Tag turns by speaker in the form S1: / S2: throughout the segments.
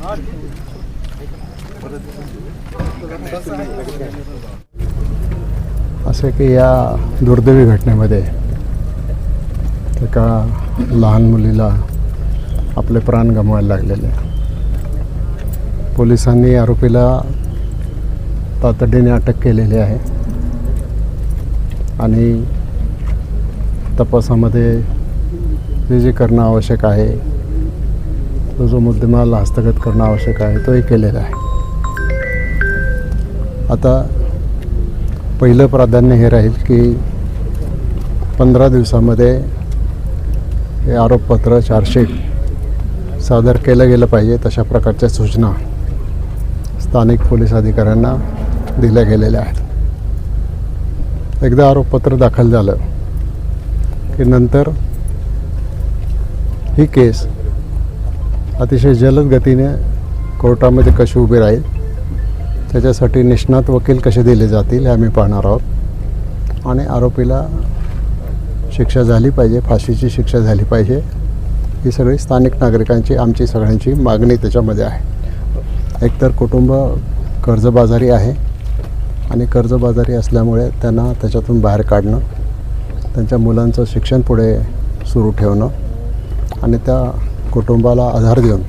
S1: असे की या दुर्दैवी घटनेमध्ये एका लहान मुलीला आपले प्राण गमवायला लागलेले. पोलिसांनी आरोपीला तातडीने अटक केलेली आहे आणि तपासामध्ये जे करणं आवश्यक आहे, तो जो मुद्देमाल हस्तगत करणं आवश्यक आहे तोही केलेला आहे. आता पहिलं प्राधान्य हे राहील की 15 दिवसामध्ये हे आरोपपत्र चार्जशीट सादर केलं गेलं पाहिजे. तशा प्रकारच्या सूचना स्थानिक पोलीस अधिकाऱ्यांना दिल्या गेलेल्या आहेत. एकदा आरोपपत्र दाखल झालं की नंतर ही केस अतिशय जलद गतीने कोर्टामध्ये कशी उभी राहील, त्याच्यासाठी निष्णात वकील कसे दिले जातील हे आम्ही पाहणार आहोत. आणि आरोपीला शिक्षा झाली पाहिजे, फाशीची शिक्षा झाली पाहिजे, ही सगळी स्थानिक नागरिकांची, आमची सगळ्यांची मागणी त्याच्यामध्ये आहे. एकतर कुटुंब कर्जबाजारी आहे आणि कर्जबाजारी असल्यामुळे त्यांना त्याच्यातून बाहेर काढणं, त्यांच्या मुलांचं शिक्षण पुढे सुरू ठेवणं आणि त्या कुटुंबाला आधार देऊन,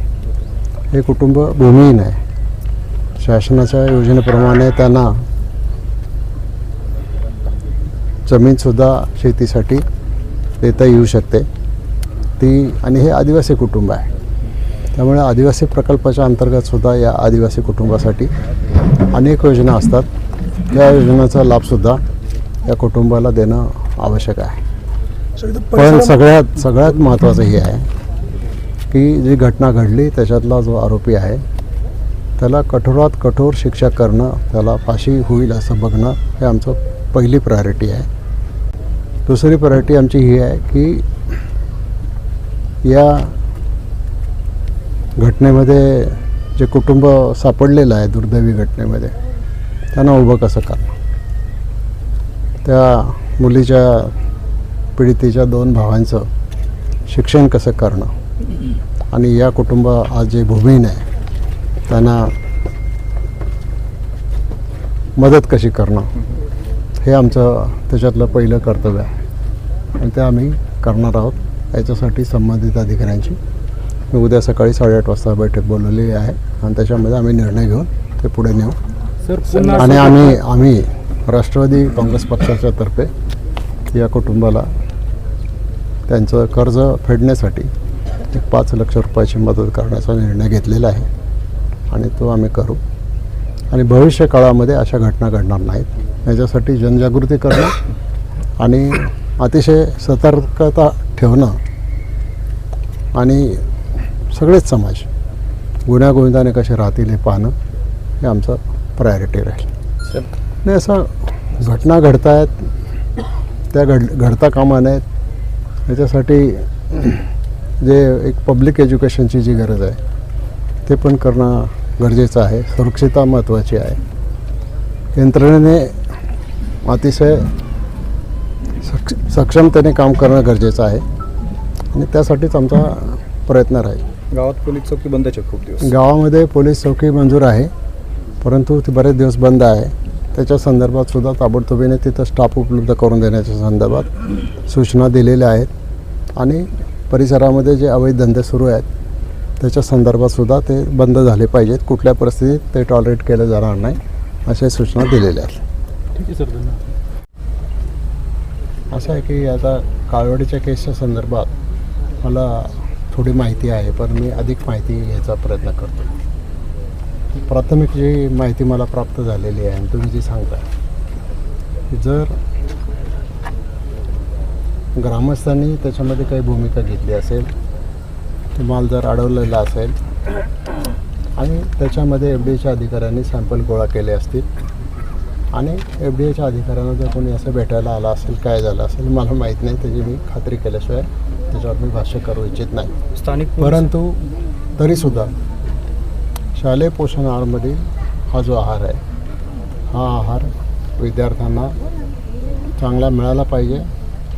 S1: हे कुटुंब भूमिहीन आहे. शासनाच्या योजनेप्रमाणे त्यांना जमीनसुद्धा शेतीसाठी देता येऊ शकते ती, आणि हे आदिवासी कुटुंब आहे. त्यामुळे आदिवासी प्रकल्पाच्या अंतर्गतसुद्धा या आदिवासी कुटुंबासाठी अनेक योजना असतात. त्या योजनेचा लाभसुद्धा या कुटुंबाला देणं आवश्यक आहे. पण सगळ्यात महत्त्वाचं हे आहे की जी घटना घडली त्याच्यातला जो आरोपी आहे त्याला कठोरात कठोर शिक्षा करणं, त्याला फाशी होईल असं बघणं, हे आमचं पहिली प्रायोरिटी आहे. दुसरी प्रायोरिटी आमची ही आहे की या घटनेमध्ये जे कुटुंब सापडलेलं आहे दुर्दैवी घटनेमध्ये, त्यांना उभं कसं करणं, त्या मुलीच्या पीडितेच्या 2 भावांचं शिक्षण कसं करणं आणि या कुटुंब आज जे भूमिहीन आहे त्यांना मदत कशी करणं, हे आमचं त्याच्यातलं पहिलं कर्तव्य आहे आणि ते आम्ही करणार आहोत. याच्यासाठी संबंधित अधिकाऱ्यांची मी उद्या सकाळी 8:30 वाजता बैठक बोलवलेली आहे आणि त्याच्यामध्ये आम्ही निर्णय घेऊन ते पुढे नेऊ. आणि आम्ही राष्ट्रवादी काँग्रेस पक्षाच्या तर्फे या कुटुंबाला त्यांचं कर्ज फेडण्यासाठी 5 लाख रुपयाची मदत करण्याचा निर्णय घेतलेला आहे आणि तो आम्ही करू. आणि भविष्य काळामध्ये अशा घटना घडणार नाहीत याच्यासाठी जनजागृती करणं आणि अतिशय सतर्कता ठेवणं आणि सगळेच समाज गुण्यागोविंदाने कसे राहतील हे पाहणं, हे आमचं प्रायोरिटी राहील. नाही, असं घटना घडत आहेत, त्या घडता कामा नयेत. याच्यासाठी जे एक पब्लिक एज्युकेशनची जी गरज आहे ते पण करणं गरजेचं आहे. सुरक्षितता महत्त्वाची आहे. यंत्रणेने अतिशय सक्षमतेने काम करणं गरजेचं आहे आणि त्यासाठीच आमचा प्रयत्न राहील.
S2: गावात पोलीस चौकी बंद आहे खूप दिवस.
S1: गावामध्ये पोलीस चौकी मंजूर आहे, परंतु ती बरेच दिवस बंद आहे. त्याच्या संदर्भात सुद्धा ताबडतोबीने तिथं स्टाफ उपलब्ध करून देण्याच्या संदर्भात सूचना दिलेल्या आहेत आणि परिसरामध्ये जे अवैध धंदे सुरू आहेत त्याच्या संदर्भात सुद्धा ते बंद झाले पाहिजेत. कुठल्या परिस्थितीत ते टॉलरेट केलं जाणार नाही अशा सूचना दिलेल्या आहेत.
S2: ठीक आहे सर, धन्यवाद.
S1: असं आहे की आता काळवडीच्या केसच्या संदर्भात मला थोडी माहिती आहे, पण मी अधिक माहिती घ्यायचा प्रयत्न करतो. प्राथमिक जी माहिती मला प्राप्त झालेली आहे आणि तुम्ही जी सांगता की जर ग्रामस्थांनी त्याच्यामध्ये काही भूमिका घेतली असेल, तो माल जर अडवलेला असेल आणि त्याच्यामध्ये FDAच्या अधिकाऱ्यांनी सॅम्पल गोळा केले असतील आणि FDAच्या अधिकाऱ्यांना जर कोणी असं भेटायला आला असेल, काय झालं असेल मला माहीत नाही, त्याची मी खात्री केल्याशिवाय त्याच्यावर मी भाष्य करू इच्छित नाही.
S2: स्थानिक
S1: परंतु तरीसुद्धा शालेय पोषण आहारमधील हा जो आहार आहे, हा आहार विद्यार्थ्यांना चांगला मिळाला पाहिजे,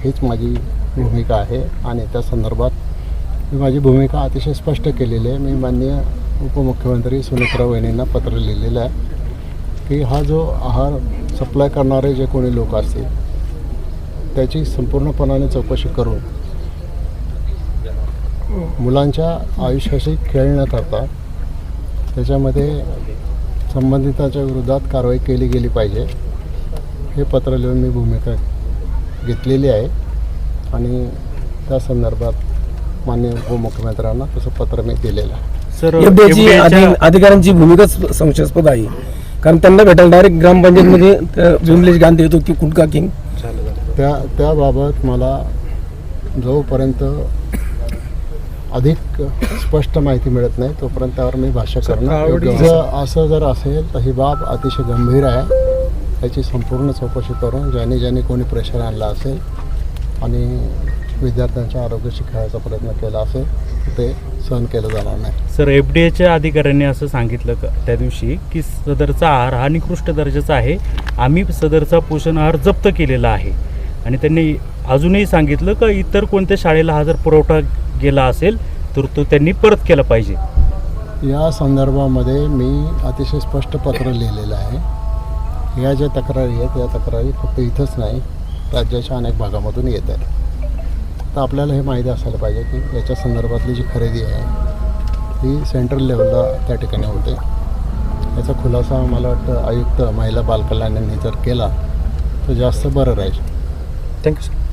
S1: हीच माझी भूमिका आहे. आणि त्या संदर्भात मी माझी भूमिका अतिशय स्पष्ट केलेली आहे. मी माननीय उपमुख्यमंत्री सुनेत्रा वहिनींना पत्र लिहिलेलं आहे की हा जो आहार सप्लाय करणारे जे कोणी लोक असतील त्याची संपूर्णपणाने चौकशी करून मुलांच्या आयुष्याशी खेळ न करता त्याच्यामध्ये संबंधितांच्या विरोधात कारवाई केली गेली पाहिजे हे पत्र लिहून मी भूमिका घेतलेली आहे आणि त्या संदर्भात माननीय उपमुख्यमंत्र्यांना तसं पत्र मी दिलेलं आहे.
S3: सर
S4: एफडीएची अधिकाऱ्यांची भूमिकाच संशयास्पद आहे, कारण त्यांना भेटायला डायरेक्ट ग्रामपंचायतमध्ये विमलेश गांधी येतो की कुटका किंग.
S1: त्याबाबत मला जोपर्यंत अधिक स्पष्ट माहिती मिळत नाही तोपर्यंत त्यावर मी भाष्य करणार योग्य आहे. असं जर असेल तर ही बाब अतिशय गंभीर आहे. त्याची संपूर्ण चौकशी करून ज्यांनी कोणी प्रेशर आणला असेल आणि विद्यार्थ्यांच्या आरोग्याशी खेळायचा प्रयत्न केला असेल ते सहन केलं जाणार नाही.
S3: सर एफडीएच्या अधिकाऱ्यांनी असं सांगितलं का त्या दिवशी की सदरचा आहार हा निकृष्ट दर्जाचा आहे, आम्ही सदरचा पोषण आहार जप्त केलेला आहे. आणि त्यांनी अजूनही सांगितलं का इतर कोणत्या शाळेला हा जर पुरवठा गेला असेल तर तो त्यांनी परत केला पाहिजे.
S1: या संदर्भामध्ये मी अतिशय स्पष्ट पत्र लिहिलेलं आहे. या ज्या तक्रारी आहेत या तक्रारी फक्त इथंच नाही राज्याच्या अनेक भागामधून येत आहेत. तर आपल्याला हे माहिती असायला पाहिजे की याच्या संदर्भातली जी खरेदी आहे ती सेंट्रल लेवलला त्या ठिकाणी होते. याचा खुलासा मला वाटतं आयुक्त महिला बालकल्याण यांनी जर केला तर जास्त बरं राहील.
S2: Thank you sir.